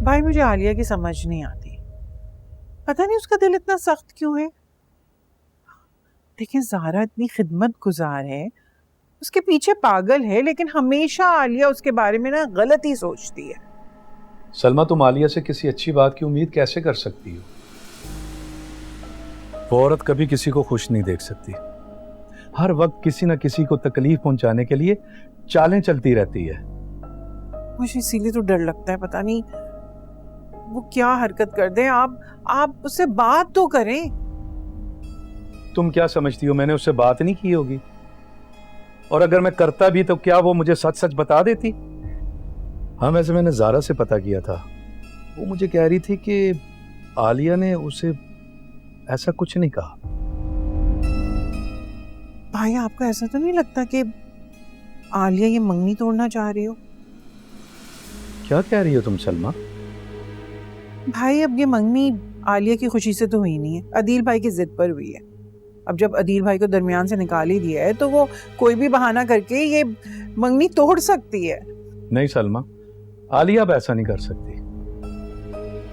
भाई मुझे आलिया की समझ नहीं आती, पता नहीं उसका दिल इतना सख्त क्यों है। देखिए ज़ारा इतनी खिदमत गुजार है, उसके पीछे पागल है, लेकिन हमेशा आलिया उसके बारे में ना गलत ही सोचती है। सलमा, तुम आलिया से किसी अच्छी बात की उम्मीद कैसे कर सकती हो? वो औरत कभी किसी को खुश नहीं देख सकती, हर वक्त किसी न किसी को तकलीफ पहुंचाने के लिए चालें चलती रहती है। मुझे इसीलिए तो डर लगता है, पता नहीं वो क्या हरकत कर दे। आप उससे बात तो करें। तुम क्या समझती हो मैंने उससे बात नहीं की होगी? और अगर मैं करता भी तो क्या वो मुझे सच सच बता देती? हाँ, वैसे मैंने ज़ारा से पता किया था, वो मुझे कह रही थी कि आलिया ने उसे ऐसा कुछ नहीं कहा। भाई आपको ऐसा तो नहीं लगता कि आलिया ये मंगनी तोड़ना चाह रही हो? क्या कह रही हो तुम सलमा? भाई अब ये मंगनी आलिया की खुशी से तो हुई नहीं है, अदील भाई की जिद पर हुई है। अब जब अदील भाई को दरमियान से निकाल ही दिया है तो वो कोई भी बहाना करके ये मंगनी तोड़ सकती है। नहीं सलमा, आलिया अब ऐसा नहीं कर सकती।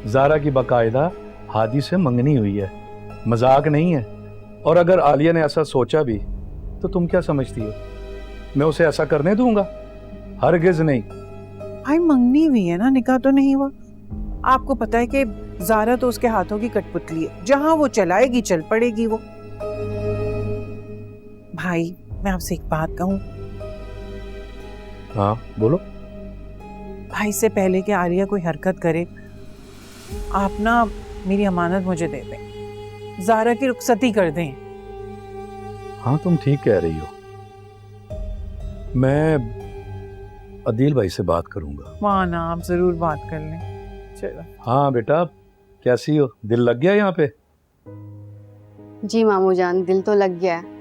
ज़ारा की बाकायदा हादी से मंगनी हुई है, मजाक नहीं है। और अगर आलिया ने ऐसा सोचा भी तो तुम क्या समझती हो मैं उसे ऐसा करने दूंगा? हरगिज नहीं। भाई मंगनी हुई है ना, निकाह तो नहीं हुआ। आपको पता है कि ज़ारा तो उसके हाथों की कठपुतली है, जहां वो चलाएगी चल पड़ेगी वो। भाई मैं आपसे एक बात कहूं? हाँ बोलो। भाई से पहले कि आलिया कोई हरकत करे, आप ना मेरी अमानत मुझे दे दें, ज़ारा की रुखसती कर दें। हाँ तुम ठीक कह रही हो, मैं अदील भाई से बात करूंगा। वहाँ ना आप जरूर बात कर लें। चलो। हाँ बेटा, कैसी हो? दिल लग गया यहाँ पे? जी मामू जान, दिल तो लग गया है।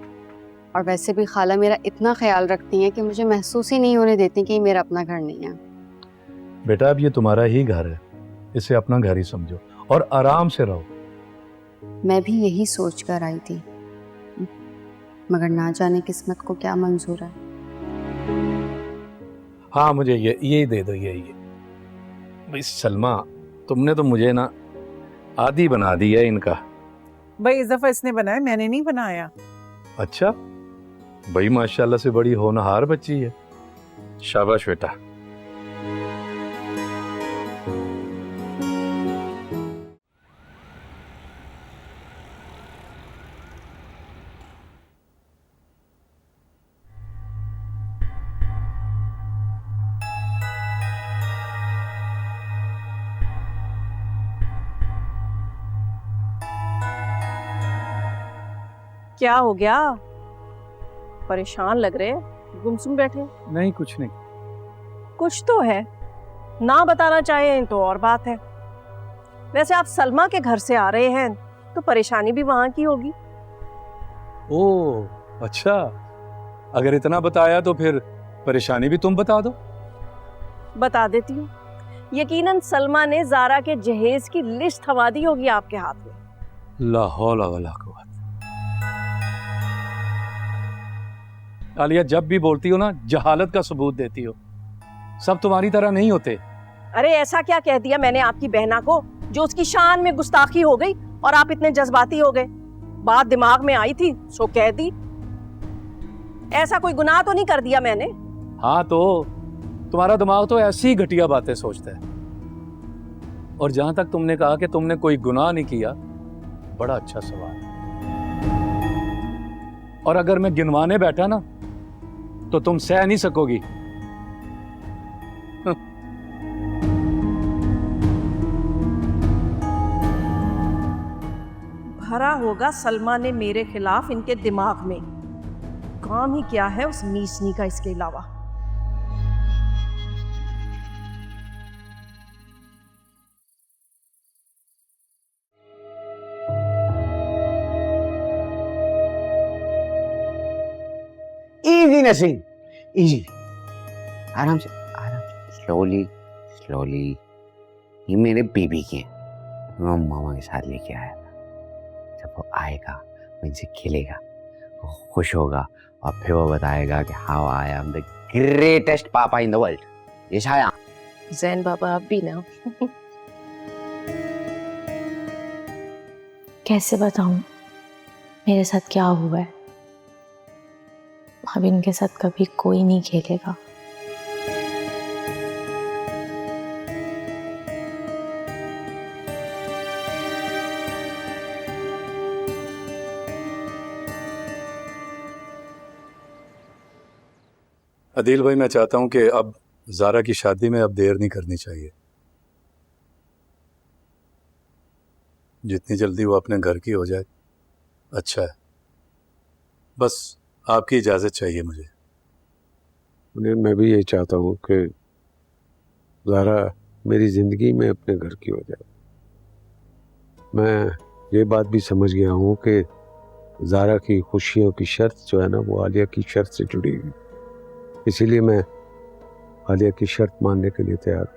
और वैसे भी खाला मेरा इतना ख्याल रखती हैं कि मुझे महसूस ही नहीं होने देती कि ये मेरा अपना घर नहीं है। बेटा अब ये तुम्हारा ही घर है, इसे अपना घर ही समझो और आराम से रहो। मैं भी यही सोच कर आई थी, मगर ना जाने किस्मत को क्या मंजूर है। हाँ मुझे ये दे दो, ये भाई सलमा, तुमने तो मुझे ना आदी बना दी है इनका। भाई इस दफा इसने बनाया, मैंने नहीं बनाया। अच्छा भाई, माशाल्लाह से बड़ी होनहार बच्ची है, शाबाश बेटा। क्या हो गया? परेशान लग रहे, गुमसुम बैठे। नहीं कुछ नहीं। कुछ तो है, ना बताना चाहें तो और बात है। वैसे आप सलमा के घर से आ रहे हैं तो परेशानी भी वहां की होगी। ओह अच्छा, अगर इतना बताया तो फिर परेशानी भी तुम बता दो। बता देती हूँ। यकीनन सलमा ने ज़ारा के जहेज की लिस्ट थमा दी होगी आपके हाथ में। ला हौला वला कुव्वत। आलिया जब भी बोलती हो ना, जहालत का सबूत देती हो। सब तुम्हारी तरह नहीं होते। अरे ऐसा क्या कह दिया मैंने आपकी बहना को जो उसकी शान में गुस्ताखी हो गई और आप इतने जज्बाती हो गए? बात दिमाग में आई थी सो कह दी। ऐसा कोई गुनाह तो नहीं कर दिया मैंने? हाँ तो तुम्हारा दिमाग तो ऐसी ही घटिया बातें सोचता है। और जहां तक तुमने कहा कि तुमने कोई गुनाह नहीं किया, बड़ा अच्छा सवाल। और अगर मैं गिनवाने बैठा ना तो तुम सह नहीं सकोगी। भरा होगा सलमा ने मेरे खिलाफ इनके दिमाग में। काम ही क्या है उस नीचनी का इसके अलावा। इजी नसीम, इजी, आराम से स्लोली स्लोली। ये मेरे बीबी की है, मैं मामा के साथ लेके आया था। जब वो आएगा वो इनसे खेलेगा, वो खुश होगा और फिर वो बताएगा कि how I am the greatest पापा इन द वर्ल्ड। ये शाया जैन बाबा आप भी ना। कैसे बताऊं मेरे साथ क्या हुआ है। अब इनके साथ कभी कोई नहीं खेलेगा। अदील भाई, मैं चाहता हूं कि अब ज़ारा की शादी में अब देर नहीं करनी चाहिए। जितनी जल्दी वो अपने घर की हो जाए अच्छा है। बस आपकी इजाज़त चाहिए मुझे। मैं भी यही चाहता हूँ कि ज़ारा मेरी ज़िंदगी में अपने घर की हो जाए। मैं ये बात भी समझ गया हूँ कि ज़ारा की खुशियों की शर्त जो है ना, वो आलिया की शर्त से जुड़ी हुई। इसीलिए मैं आलिया की शर्त मानने के लिए तैयार हूँ।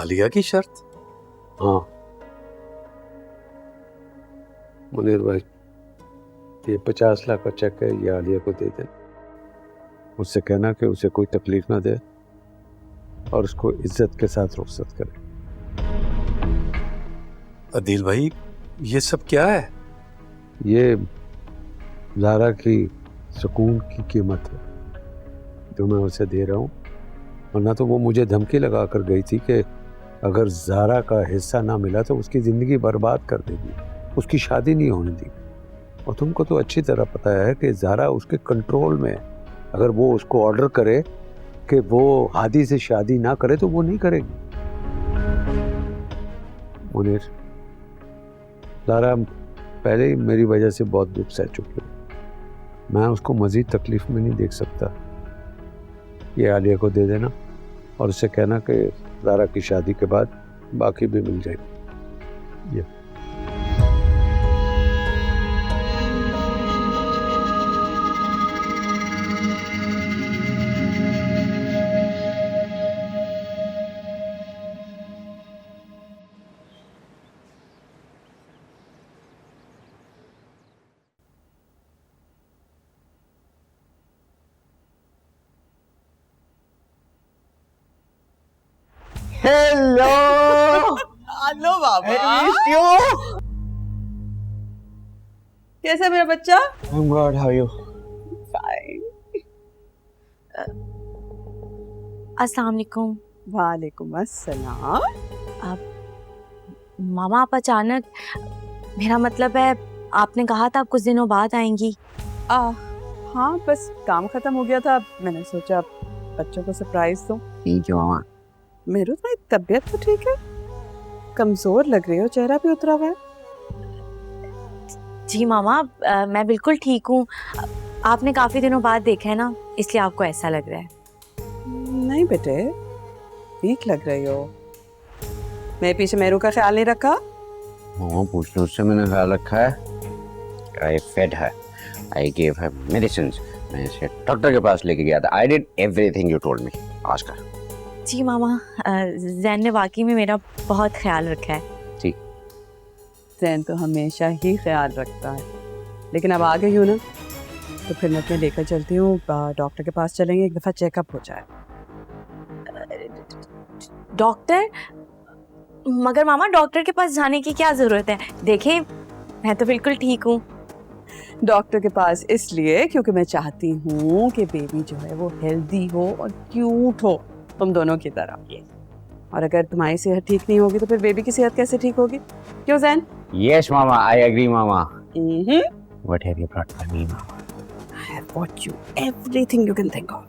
आलिया की शर्त? हाँ मुनीर भाई, ये 50 लाख का चेक है, ये आलिया को दे दें। उससे कहना कि उसे कोई तकलीफ ना दे और उसको इज्जत के साथ रुखसत करे। अदील भाई, ये सब क्या है? ये ज़ारा की सुकून की कीमत है जो मैं उसे दे रहा हूँ। वरना तो वो मुझे धमकी लगा कर गई थी कि अगर ज़ारा का हिस्सा ना मिला तो उसकी ज़िंदगी बर्बाद कर देगी, उसकी शादी नहीं होने दी। और तुमको तो अच्छी तरह पता है कि ज़ारा उसके कंट्रोल में है। अगर वो उसको ऑर्डर करे कि वो हादी से शादी ना करे तो वो नहीं करेगी। मुनीर, ज़ारा पहले ही मेरी वजह से बहुत दुख सह चुकी है। मैं उसको मज़ीद तकलीफ में नहीं देख सकता। ये आलिया को दे देना और उससे कहना कि ज़ारा की शादी के बाद बाकी भी मिल जाएगी। ये हेलो हेलो बाबा, कैसा है मेरा बच्चा? I'm good, how are you? अस्सलाम वालेकुम। वालेकुम अस्सलाम। मामा, आप अचानक, मेरा मतलब है आपने कहा था कुछ दिनों बाद आएंगी। हाँ, बस काम खत्म हो गया था, मैंने सोचा बच्चों को सरप्राइज दूं। ठीक है मामा। मेरी तुम्हारी तबीयत तो ठीक है? कमजोर लग रही हो, चेहरा भी उतरा हुआ है। जी मामा, मैं बिल्कुल ठीक हूँ। आपने काफी दिनों बाद देखा है ना, इसलिए आपको ऐसा लग रहा है। नहीं बेटे, ठीक लग रही हो। मैं पीछे मेरू का ख्याल नहीं रखा? मामा पूछ लो, उससे मैंने ख्याल रखा है। आई फेड है, आई गेव हर मेडिसिन्स। मैं इसे डॉक्टर के पास लेके गया था। I did everything you told me. आज का जी मामा, जैन ने वाकई में मेरा बहुत ख्याल रखा है। जैन तो हमेशा ही ख्याल रखता है, लेकिन अब आ गई हूँ ना, तो फिर मैं तुम्हें लेकर चलती हूँ, डॉक्टर के पास चलेंगे, एक दफ़ा चेकअप हो जाए। डॉक्टर? मगर मामा, डॉक्टर के पास जाने की क्या जरूरत है? देखें, मैं तो बिल्कुल ठीक हूँ। डॉक्टर के पास इसलिए क्योंकि मैं चाहती हूँ कि बेबी जो है वो हेल्दी हो और क्यूट हो, तुम दोनों की तरह। और अगर तुम्हारी सेहत ठीक नहीं होगी तो फिर बेबी की सेहत कैसे ठीक होगी? क्यों Jain? Yes mama, I agree mama. Mm-hmm. What have you brought for me, mama? I have bought you everything you can think of.